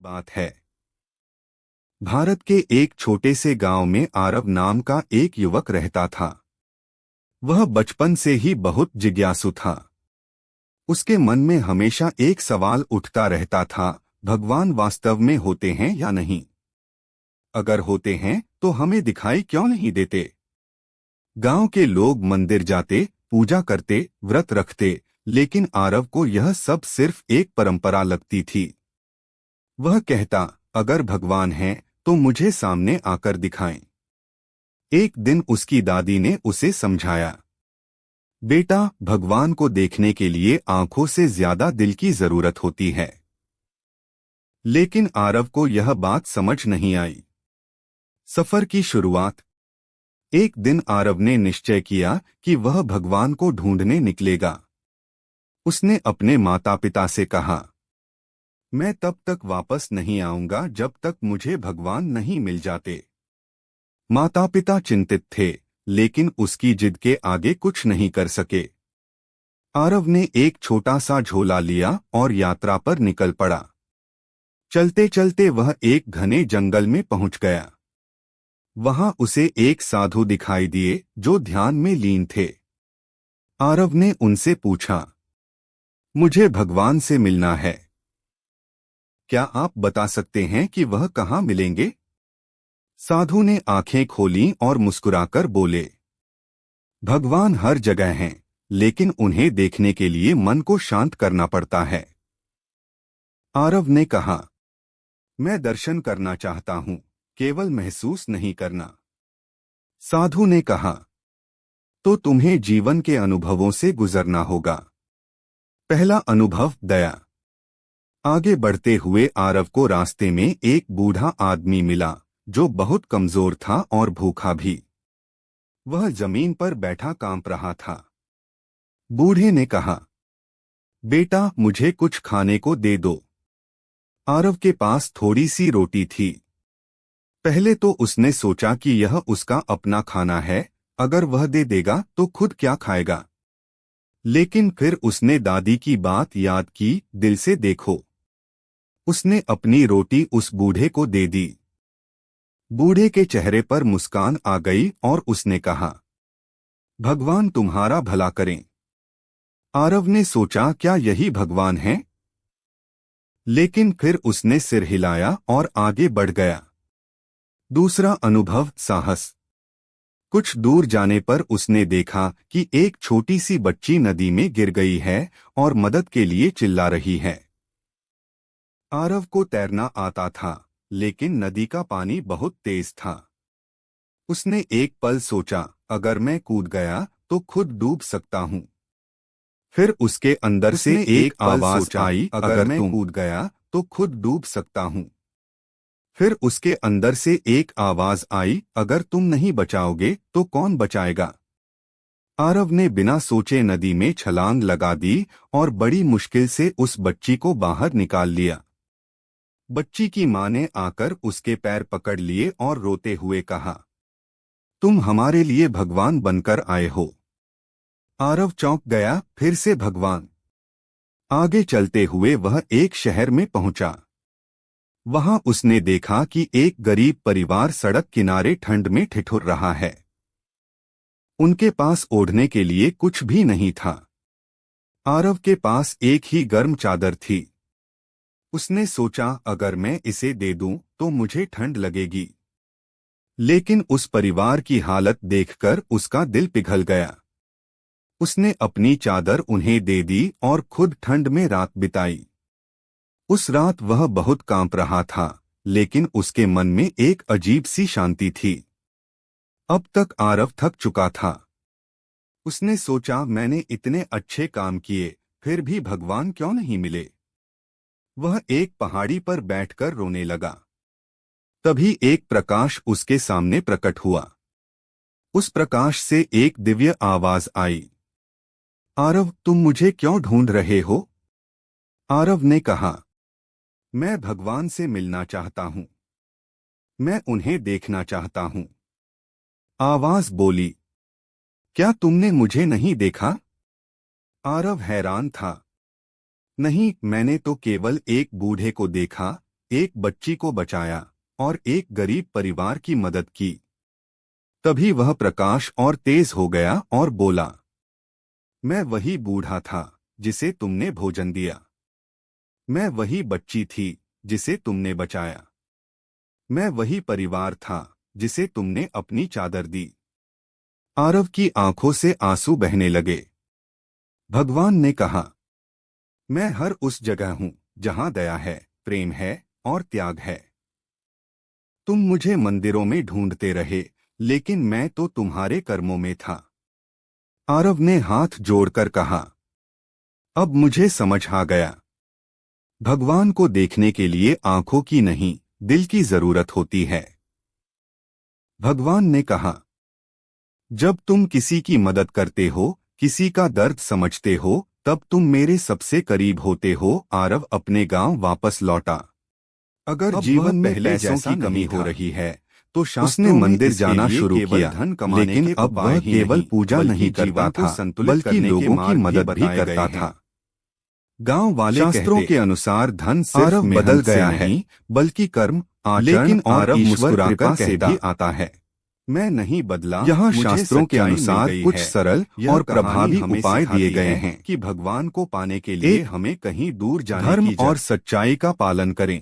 बात है। भारत के एक छोटे से गांव में आरव नाम का एक युवक रहता था। वह बचपन से ही बहुत जिज्ञासु था। उसके मन में हमेशा एक सवाल उठता रहता था, भगवान वास्तव में होते हैं या नहीं? अगर होते हैं तो हमें दिखाई क्यों नहीं देते? गांव के लोग मंदिर जाते, पूजा करते, व्रत रखते, लेकिन आरव को यह सब सिर्फ एक परंपरा लगती थी। वह कहता, अगर भगवान हैं तो मुझे सामने आकर दिखाएं। एक दिन उसकी दादी ने उसे समझाया, बेटा, भगवान को देखने के लिए आंखों से ज्यादा दिल की जरूरत होती है। लेकिन आरव को यह बात समझ नहीं आई। सफर की शुरुआत। एक दिन आरव ने निश्चय किया कि वह भगवान को ढूंढने निकलेगा। उसने अपने माता पिता से कहा, मैं तब तक वापस नहीं आऊंगा जब तक मुझे भगवान नहीं मिल जाते। माता पिता चिंतित थे, लेकिन उसकी जिद के आगे कुछ नहीं कर सके। आरव ने एक छोटा सा झोला लिया और यात्रा पर निकल पड़ा। चलते चलते वह एक घने जंगल में पहुंच गया। वहां उसे एक साधु दिखाई दिए जो ध्यान में लीन थे। आरव ने उनसे पूछा, मुझे भगवान से मिलना है। क्या आप बता सकते हैं कि वह कहाँ मिलेंगे? साधु ने आंखें खोलीं और मुस्कुराकर बोले, भगवान हर जगह हैं, लेकिन उन्हें देखने के लिए मन को शांत करना पड़ता है। आरव ने कहा, मैं दर्शन करना चाहता हूं, केवल महसूस नहीं करना। साधु ने कहा, तो तुम्हें जीवन के अनुभवों से गुजरना होगा। पहला अनुभव, दया। आगे बढ़ते हुए आरव को रास्ते में एक बूढ़ा आदमी मिला जो बहुत कमजोर था और भूखा भी। वह जमीन पर बैठा कांप रहा था। बूढ़े ने कहा, बेटा, मुझे कुछ खाने को दे दो। आरव के पास थोड़ी सी रोटी थी। पहले तो उसने सोचा कि यह उसका अपना खाना है, अगर वह दे देगा तो खुद क्या खाएगा। लेकिन फिर उसने दादी की बात याद की, दिल से देखो। उसने अपनी रोटी उस बूढ़े को दे दी। बूढ़े के चेहरे पर मुस्कान आ गई और उसने कहा, भगवान तुम्हारा भला करें। आरव ने सोचा, क्या यही भगवान है? लेकिन फिर उसने सिर हिलाया और आगे बढ़ गया। दूसरा अनुभव, साहस। कुछ दूर जाने पर उसने देखा कि एक छोटी सी बच्ची नदी में गिर गई है और मदद के लिए चिल्ला रही है। आरव को तैरना आता था, लेकिन नदी का पानी बहुत तेज था। उसने एक पल सोचा, अगर मैं कूद गया तो खुद डूब सकता हूँ। फिर उसके अंदर से एक आवाज आई, अगर मैं कूद गया तो खुद डूब सकता हूँ। फिर उसके अंदर से एक आवाज आई, अगर तुम नहीं बचाओगे तो कौन बचाएगा? आरव ने बिना सोचे नदी में छलांग लगा दी और बड़ी मुश्किल से उस बच्ची को बाहर निकाल लिया। बच्ची की मां ने आकर उसके पैर पकड़ लिए और रोते हुए कहा, तुम हमारे लिए भगवान बनकर आए हो। आरव चौंक गया, फिर से भगवान। आगे चलते हुए वह एक शहर में पहुंचा। वहां उसने देखा कि एक गरीब परिवार सड़क किनारे ठंड में ठिठुर रहा है। उनके पास ओढ़ने के लिए कुछ भी नहीं था। आरव के पास एक ही गर्म चादर थी। उसने सोचा, अगर मैं इसे दे दूं तो मुझे ठंड लगेगी। लेकिन उस परिवार की हालत देखकर उसका दिल पिघल गया। उसने अपनी चादर उन्हें दे दी और खुद ठंड में रात बिताई। उस रात वह बहुत कांप रहा था, लेकिन उसके मन में एक अजीब सी शांति थी। अब तक आरव थक चुका था। उसने सोचा, मैंने इतने अच्छे काम किए, फिर भी भगवान क्यों नहीं मिले? वह एक पहाड़ी पर बैठकर रोने लगा। तभी एक प्रकाश उसके सामने प्रकट हुआ। उस प्रकाश से एक दिव्य आवाज आई, आरव, तुम मुझे क्यों ढूंढ रहे हो? आरव ने कहा, मैं भगवान से मिलना चाहता हूँ। मैं उन्हें देखना चाहता हूँ। आवाज बोली, क्या तुमने मुझे नहीं देखा? आरव हैरान था। नहीं, मैंने तो केवल एक बूढ़े को देखा, एक बच्ची को बचाया और एक गरीब परिवार की मदद की। तभी वह प्रकाश और तेज हो गया और बोला, मैं वही बूढ़ा था जिसे तुमने भोजन दिया। मैं वही बच्ची थी जिसे तुमने बचाया। मैं वही परिवार था जिसे तुमने अपनी चादर दी। आरव की आंखों से आंसू बहने लगे। भगवान ने कहा, मैं हर उस जगह हूं जहां दया है, प्रेम है और त्याग है। तुम मुझे मंदिरों में ढूंढते रहे, लेकिन मैं तो तुम्हारे कर्मों में था। आरव ने हाथ जोड़कर कहा, अब मुझे समझ आ गया। भगवान को देखने के लिए आंखों की नहीं, दिल की जरूरत होती है। भगवान ने कहा, जब तुम किसी की मदद करते हो, किसी का दर्द समझते हो, तब तुम मेरे सबसे करीब होते हो। आरव अपने गांव वापस लौटा। अगर जीवन में पैसों की कमी हो रही है तो उसने मंदिर जाना शुरू किया, लेकिन अब वह केवल पूजा नहीं करता था, बल्कि लोगों की मदद भी करता था। गांव वाले शास्त्रों के अनुसार धन सिर्फ बदल गया है, बल्कि कर्म, आचरण और ईश्वर कृपा से भी आता है। मैं नहीं बदला। यहाँ शास्त्रों के अनुसार कुछ सरल और प्रभावी उपाय दिए गए हैं कि भगवान को पाने के लिए हमें कहीं दूर जाने की धर्म और सच्चाई का पालन करें।